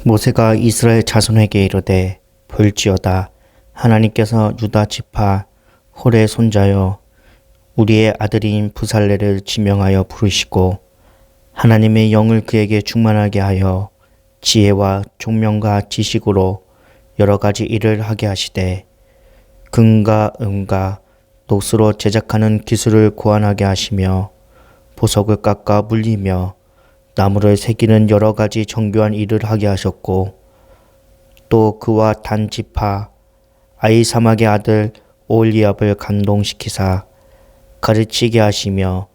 모세가 이스라엘 자손에게 이르되 볼지어다 하나님께서 유다 지파 홀의 손자여 우리의 아들인 부살레를 지명하여 부르시고 하나님의 영을 그에게 충만하게 하여 지혜와 총명과 지식으로 여러 가지 일을 하게 하시되 금과 은과 녹수로 제작하는 기술을 고안하게 하시며 보석을 깎아 물리며 나무를 새기는 여러 가지 정교한 일을 하게 하셨고 또 그와 단 지파 아히사막의 아들 오홀리압을 감동시키사 가르치게 하시며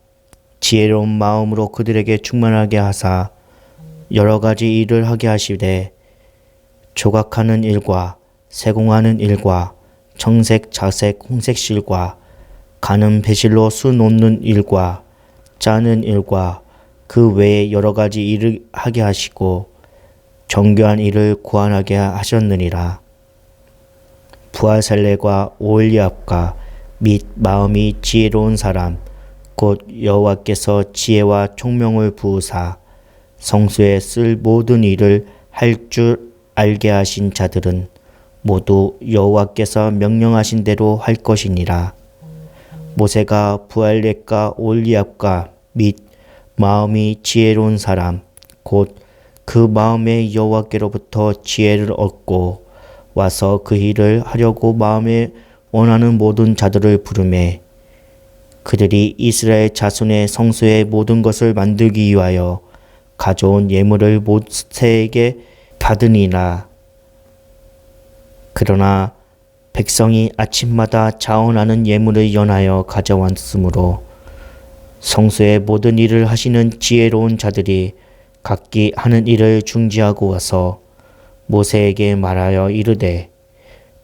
지혜로운 마음으로 그들에게 충만하게 하사 여러 가지 일을 하게 하시되 조각하는 일과 세공하는 일과 청색, 자색, 홍색 실과 가는 배실로 수 놓는 일과 짜는 일과 그 외에 여러 가지 일을 하게 하시고 정교한 일을 고안하게 하셨느니라. 부하살레과 오홀리압과 및 마음이 지혜로운 사람 곧 여호와께서 지혜와 총명을 부으사 성소에 쓸 모든 일을 할 줄 알게 하신 자들은 모두 여호와께서 명령하신 대로 할 것이니라. 모세가 부할렛과 오홀리압과 및 마음이 지혜로운 사람 곧 그 마음에 여호와께로부터 지혜를 얻고 와서 그 일을 하려고 마음에 원하는 모든 자들을 부르매 그들이 이스라엘 자손의 성소의 모든 것을 만들기 위하여 가져온 예물을 모세에게 받으니라. 그러나 백성이 아침마다 자원하는 예물을 연하여 가져왔으므로 성소의 모든 일을 하시는 지혜로운 자들이 각기 하는 일을 중지하고 와서 모세에게 말하여 이르되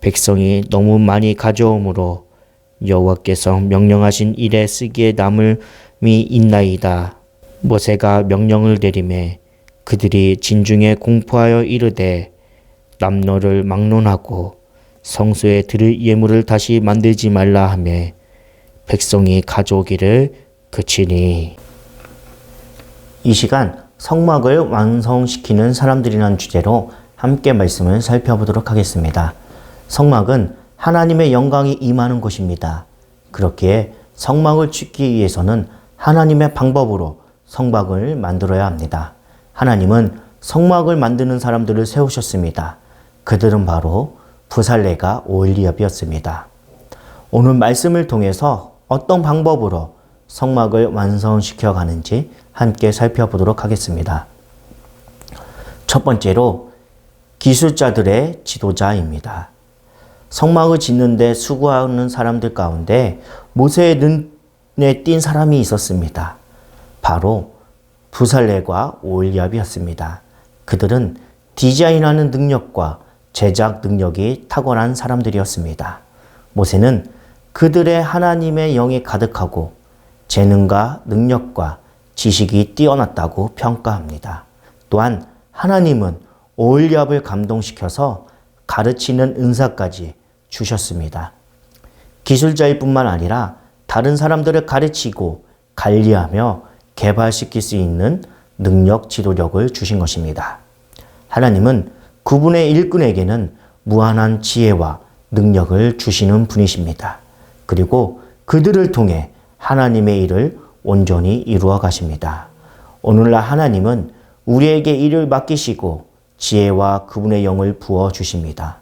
백성이 너무 많이 가져오므로 여호와께서 명령하신 일에 쓰기에 남음이 있나이다. 모세가 명령을 내리매 그들이 진중에 공포하여 이르되 남노를 막론하고 성소에 드릴 예물을 다시 만들지 말라 하매 백성이 가져오기를 그치니. 이 시간 성막을 완성시키는 사람들이라는 주제로 함께 말씀을 살펴보도록 하겠습니다. 성막은 하나님의 영광이 임하는 곳입니다. 그렇기에 성막을 짓기 위해서는 하나님의 방법으로 성막을 만들어야 합니다. 하나님은 성막을 만드는 사람들을 세우셨습니다. 그들은 바로 부살레가 오홀리압이었습니다. 오늘 말씀을 통해서 어떤 방법으로 성막을 완성시켜 가는지 함께 살펴보도록 하겠습니다. 첫 번째로 기술자들의 지도자입니다. 성막을 짓는데 수고하는 사람들 가운데 모세의 눈에 띈 사람이 있었습니다. 바로 부살레과 오홀리압이었습니다. 그들은 디자인하는 능력과 제작 능력이 탁월한 사람들이었습니다. 모세는 그들의 하나님의 영이 가득하고 재능과 능력과 지식이 뛰어났다고 평가합니다. 또한 하나님은 오홀리압을 감동시켜서 가르치는 은사까지 주셨습니다. 기술자일 뿐만 아니라 다른 사람들을 가르치고 관리하며 개발시킬 수 있는 능력, 지도력을 주신 것입니다. 하나님은 그분의 일꾼에게는 무한한 지혜와 능력을 주시는 분이십니다. 그리고 그들을 통해 하나님의 일을 온전히 이루어 가십니다. 오늘날 하나님은 우리에게 일을 맡기시고 지혜와 그분의 영을 부어 주십니다.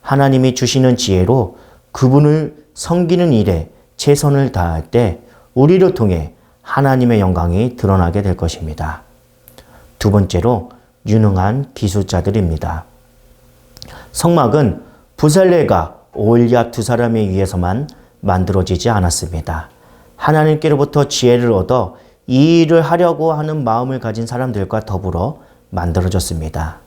하나님이 주시는 지혜로 그분을 섬기는 일에 최선을 다할 때 우리를 통해 하나님의 영광이 드러나게 될 것입니다. 두 번째로 유능한 기술자들입니다. 성막은 부살레가 오홀리압 두 사람에 의해서만 만들어지지 않았습니다. 하나님께로부터 지혜를 얻어 이 일을 하려고 하는 마음을 가진 사람들과 더불어 만들어졌습니다.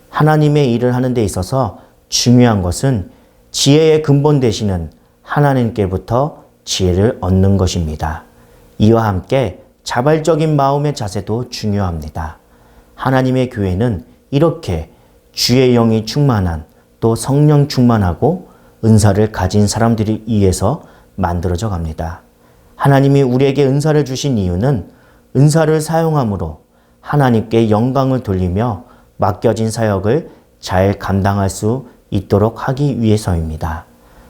하나님의 일을 하는 데 있어서 중요한 것은 지혜의 근본 되시는 하나님께로부터 지혜를 얻는 것입니다. 이와 함께 자발적인 마음의 자세도 중요합니다. 하나님의 교회는 이렇게 주의 영이 충만한 또 성령 충만하고 은사를 가진 사람들에 의해서 만들어져 갑니다. 하나님이 우리에게 은사를 주신 이유는 은사를 사용함으로 하나님께 영광을 돌리며 맡겨진 사역을 잘 감당할 수 있도록 하기 위해서입니다.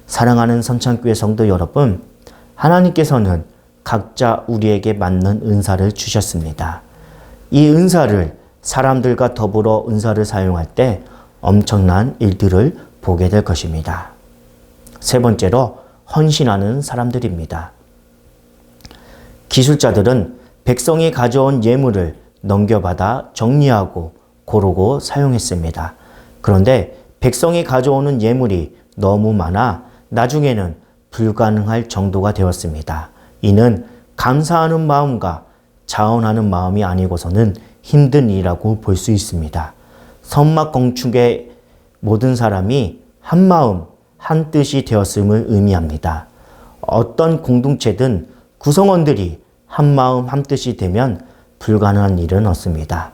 사랑하는 선창교회 성도 여러분, 하나님께서는 각자 우리에게 맞는 은사를 주셨습니다. 이 은사를 사람들과 더불어 은사를 사용할 때 엄청난 일들을 보게 될 것입니다. 세 번째로 헌신하는 사람들입니다. 기술자들은 백성이 가져온 예물을 넘겨받아 정리하고 고르고 사용했습니다. 그런데 백성이 가져오는 예물이 너무 많아 나중에는 불가능할 정도가 되었습니다. 이는 감사하는 마음과 자원하는 마음이 아니고서는 힘든 일이라고 볼 수 있습니다. 선막 건축의 모든 사람이 한 마음, 한 뜻이 되었음을 의미합니다. 어떤 공동체든 구성원들이 한 마음, 한 뜻이 되면 불가능한 일은 없습니다.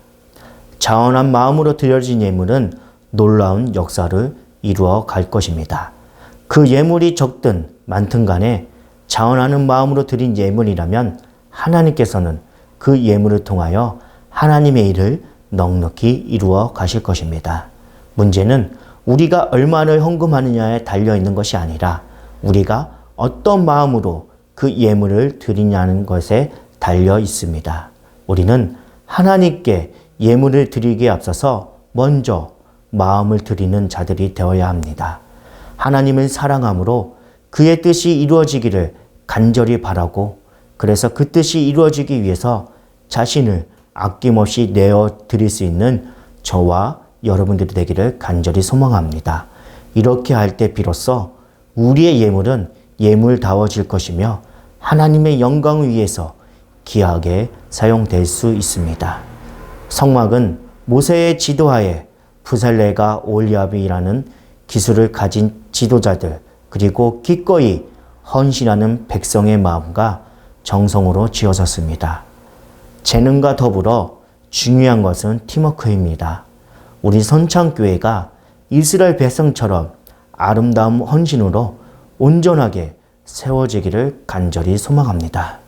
자원한 마음으로 드려진 예물은 놀라운 역사를 이루어 갈 것입니다. 그 예물이 적든 많든 간에 자원하는 마음으로 드린 예물이라면 하나님께서는 그 예물을 통하여 하나님의 일을 넉넉히 이루어 가실 것입니다. 문제는 우리가 얼마를 헌금하느냐에 달려있는 것이 아니라 우리가 어떤 마음으로 그 예물을 드리냐는 것에 달려 있습니다. 우리는 하나님께 예물을 드리기에 앞서서 먼저 마음을 드리는 자들이 되어야 합니다. 하나님을 사랑함으로 그의 뜻이 이루어지기를 간절히 바라고 그래서 그 뜻이 이루어지기 위해서 자신을 아낌없이 내어 드릴 수 있는 저와 여러분들이 되기를 간절히 소망합니다. 이렇게 할 때 비로소 우리의 예물은 예물다워질 것이며 하나님의 영광을 위해서 귀하게 사용될 수 있습니다. 성막은 모세의 지도하에 부살레가 올리압이라는 기술을 가진 지도자들 그리고 기꺼이 헌신하는 백성의 마음과 정성으로 지어졌습니다. 재능과 더불어 중요한 것은 팀워크입니다. 우리 선창교회가 이스라엘 백성처럼 아름다운 헌신으로 온전하게 세워지기를 간절히 소망합니다.